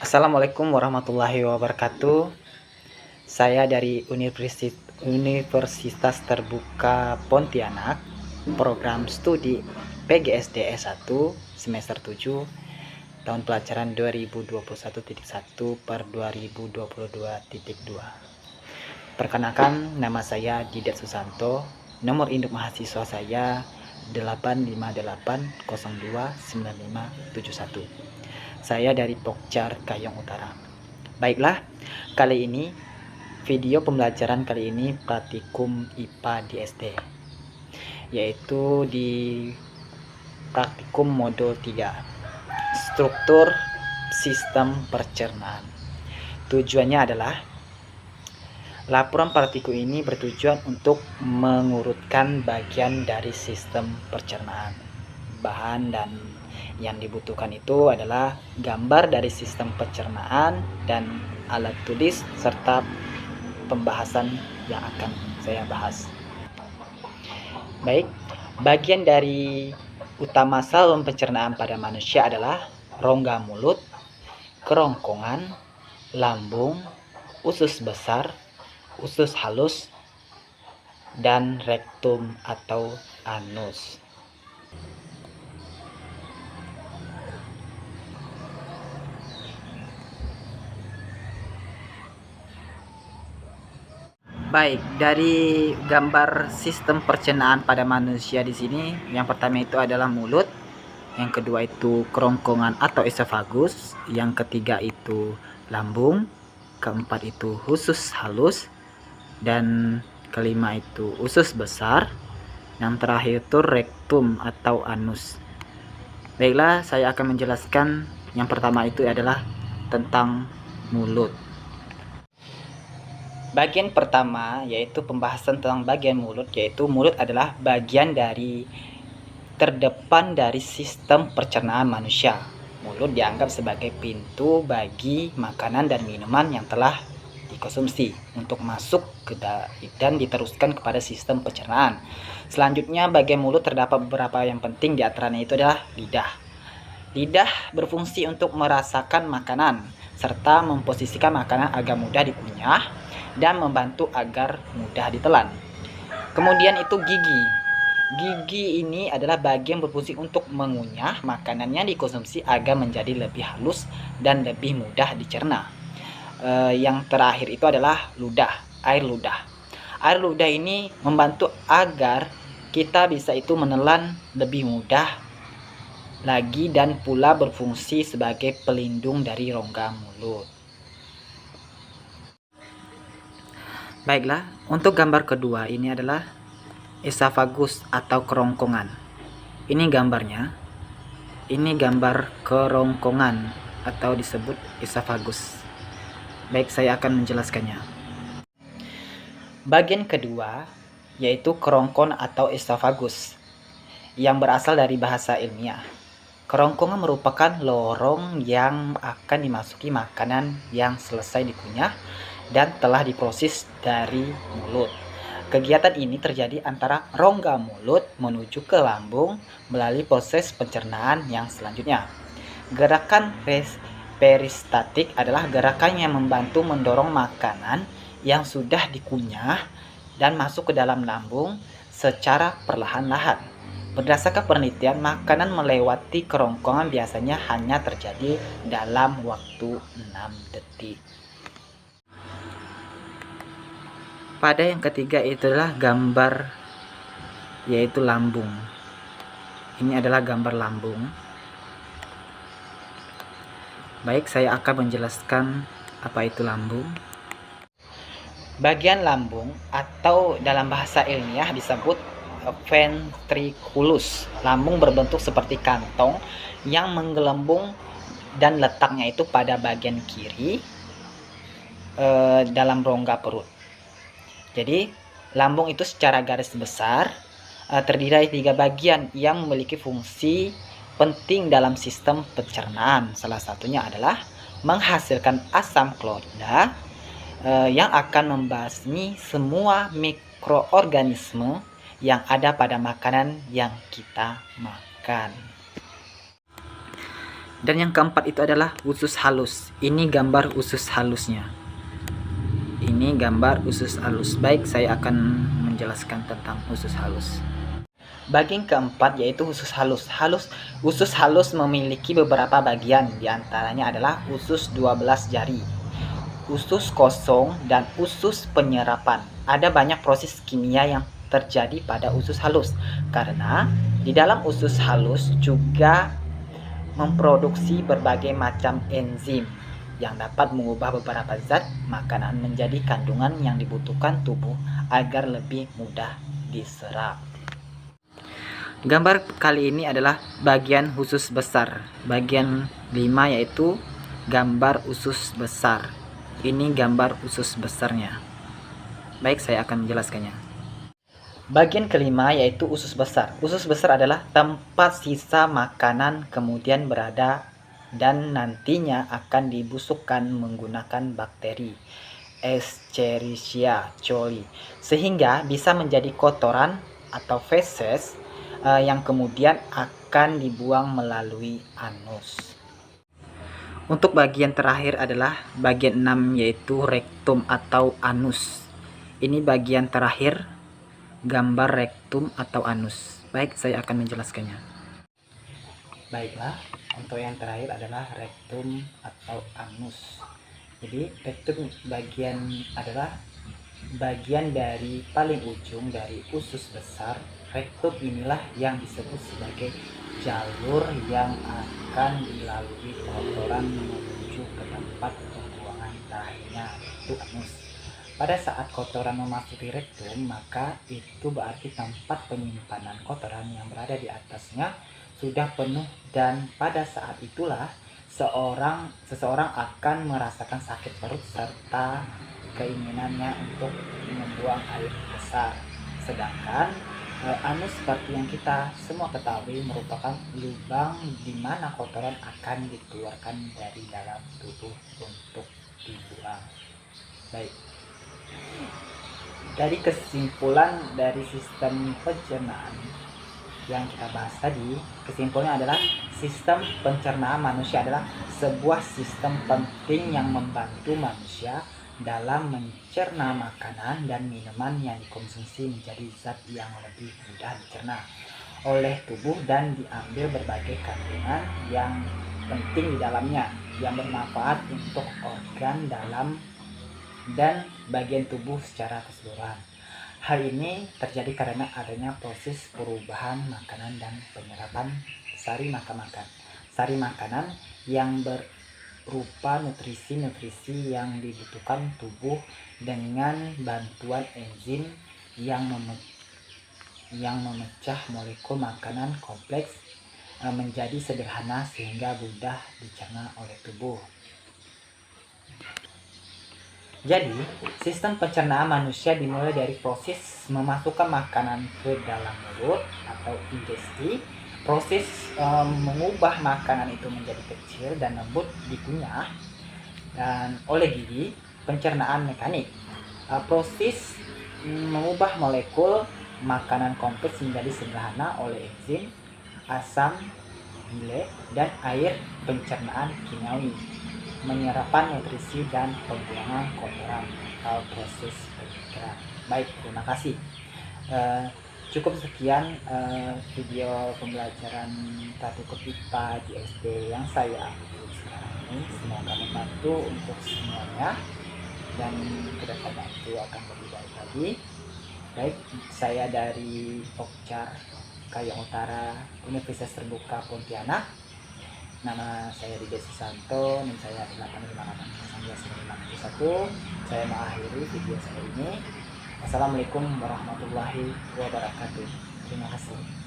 Assalamualaikum warahmatullahi wabarakatuh. Saya dari Universitas Terbuka Pontianak, program studi PGSD S1 semester 7 tahun pelajaran 2021.1 per 2022.2. Perkenalkan, nama saya Didat Susanto. Nomor induk mahasiswa saya 858029571. Saya dari Pokjar Kayong Utara. Baiklah, kali ini video pembelajaran kali ini praktikum IPA di SD, yaitu di praktikum modul 3, struktur sistem pencernaan. Tujuannya adalah laporan praktikum ini bertujuan untuk mengurutkan bagian dari sistem pencernaan. Bahan dan yang dibutuhkan itu adalah gambar dari sistem pencernaan dan alat tulis serta pembahasan yang akan saya bahas. Baik, bagian dari utama saluran pencernaan pada manusia adalah rongga mulut, kerongkongan, lambung, usus besar, usus halus, dan rektum atau anus. Baik, dari gambar sistem pencernaan pada manusia di sini, yang pertama itu adalah mulut, yang kedua itu kerongkongan atau esofagus, yang ketiga itu lambung, keempat itu usus halus, dan kelima itu usus besar, yang terakhir itu rektum atau anus. Baiklah, saya akan menjelaskan yang pertama itu adalah tentang mulut. Bagian pertama yaitu pembahasan tentang bagian mulut, yaitu mulut adalah bagian dari terdepan dari sistem pencernaan manusia. Mulut dianggap sebagai pintu bagi makanan dan minuman yang telah dikonsumsi untuk masuk ke dan diteruskan kepada sistem pencernaan. Selanjutnya, bagian mulut terdapat beberapa yang penting, di antaranya itu adalah lidah. Lidah berfungsi untuk merasakan makanan serta memposisikan makanan agar mudah dikunyah dan membantu agar mudah ditelan. Kemudian itu gigi. Gigi ini adalah bagian berfungsi untuk mengunyah makanan yang dikonsumsi agar menjadi lebih halus dan lebih mudah dicerna. Yang terakhir itu adalah ludah, air ludah. Air ludah ini membantu agar kita bisa itu menelan lebih mudah lagi dan pula berfungsi sebagai pelindung dari rongga mulut. Baiklah, untuk gambar kedua ini adalah esofagus atau kerongkongan. Ini gambarnya. Ini gambar kerongkongan atau disebut esofagus. Baik, saya akan menjelaskannya. Bagian kedua yaitu kerongkongan atau esofagus yang berasal dari bahasa ilmiah. Kerongkongan merupakan lorong yang akan dimasuki makanan yang selesai dikunyah dan telah diproses dari mulut. Kegiatan ini terjadi antara rongga mulut menuju ke lambung melalui proses pencernaan yang selanjutnya. Gerakan peristatik adalah gerakan yang membantu mendorong makanan yang sudah dikunyah dan masuk ke dalam lambung secara perlahan-lahan. Berdasarkan penelitian, makanan melewati kerongkongan biasanya hanya terjadi dalam waktu 6 detik. Pada yang ketiga itulah gambar yaitu lambung. Ini adalah gambar lambung. Baik, saya akan menjelaskan apa itu lambung. Bagian lambung atau dalam bahasa ilmiah disebut ventriculus. Lambung berbentuk seperti kantong yang menggelembung dan letaknya itu pada bagian kiri dalam rongga perut. Jadi, lambung itu secara garis besar terdiri dari 3 bagian yang memiliki fungsi penting dalam sistem pencernaan. Salah satunya adalah menghasilkan asam klorida yang akan membasmi semua mikroorganisme yang ada pada makanan yang kita makan. Dan yang keempat itu adalah usus halus. Ini gambar usus halusnya. Ini gambar usus halus. Baik, saya akan menjelaskan tentang usus halus. Bagian keempat yaitu usus halus. Usus halus memiliki beberapa bagian, diantaranya adalah usus 12 jari, usus kosong, dan usus penyerapan. Ada banyak proses kimia yang terjadi pada usus halus, karena di dalam usus halus juga memproduksi berbagai macam enzim yang dapat mengubah beberapa zat makanan menjadi kandungan yang dibutuhkan tubuh agar lebih mudah diserap. Gambar kali ini adalah bagian usus besar. Bagian 5 yaitu gambar usus besar. Ini gambar usus besarnya. Baik, saya akan menjelaskannya. Bagian kelima yaitu usus besar. Usus besar adalah tempat sisa makanan kemudian berada dan nantinya akan dibusukkan menggunakan bakteri Escherichia coli sehingga bisa menjadi kotoran atau feses yang kemudian akan dibuang melalui anus. Untuk bagian terakhir adalah bagian 6 yaitu rektum atau anus. Ini bagian terakhir gambar rektum atau anus. Baik, saya akan menjelaskannya. Baiklah, untuk yang terakhir adalah rektum atau anus. Jadi rektum adalah bagian dari paling ujung dari usus besar. Rektum inilah yang disebut sebagai jalur yang akan dilalui kotoran menuju ke tempat pembuangan terakhirnya, yaitu anus. Pada saat kotoran memasuki rektum, maka itu berarti tempat penyimpanan kotoran yang berada di atasnya sudah penuh, dan pada saat itulah seseorang akan merasakan sakit perut serta keinginannya untuk membuang air besar. Sedangkan anus seperti yang kita semua ketahui merupakan lubang di mana kotoran akan dikeluarkan dari dalam tubuh untuk dibuang. Baik. Dari kesimpulan dari sistem pencernaan yang kita bahas tadi, kesimpulannya adalah sistem pencernaan manusia adalah sebuah sistem penting yang membantu manusia dalam mencerna makanan dan minuman yang dikonsumsi menjadi zat yang lebih mudah dicerna oleh tubuh dan diambil berbagai kandungan yang penting di dalamnya yang bermanfaat untuk organ dalam dan bagian tubuh secara keseluruhan. Hal ini terjadi karena adanya proses perubahan makanan dan penyerapan sari makanan yang berupa nutrisi-nutrisi yang dibutuhkan tubuh dengan bantuan enzim yang memecah molekul makanan kompleks menjadi sederhana sehingga mudah dicerna oleh tubuh. Jadi, sistem pencernaan manusia dimulai dari proses memasukkan makanan ke dalam mulut atau ingesti. Proses mengubah makanan itu menjadi kecil dan lembut dikunyah dan oleh gigi. Pencernaan mekanik, proses mengubah molekul makanan kompleks menjadi sederhana oleh enzim, asam bile, dan air. Pencernaan kimiawi, menyerapan nutrisi dan pembuangan kotoran atau proses penyerapan. Baik, terima kasih. Cukup sekian video pembelajaran Pratikum IPA di SD yang saya ambil sekarang ini. Semoga membantu untuk semuanya dan kedepannya itu akan lebih baik lagi. Baik, saya dari Pokcar Kayong Utara Universitas Terbuka Pontianak. Nama saya Dede Susanto, NIM saya 8581991. Saya mengakhiri video saya ini. Wassalamualaikum warahmatullahi wabarakatuh. Terima kasih.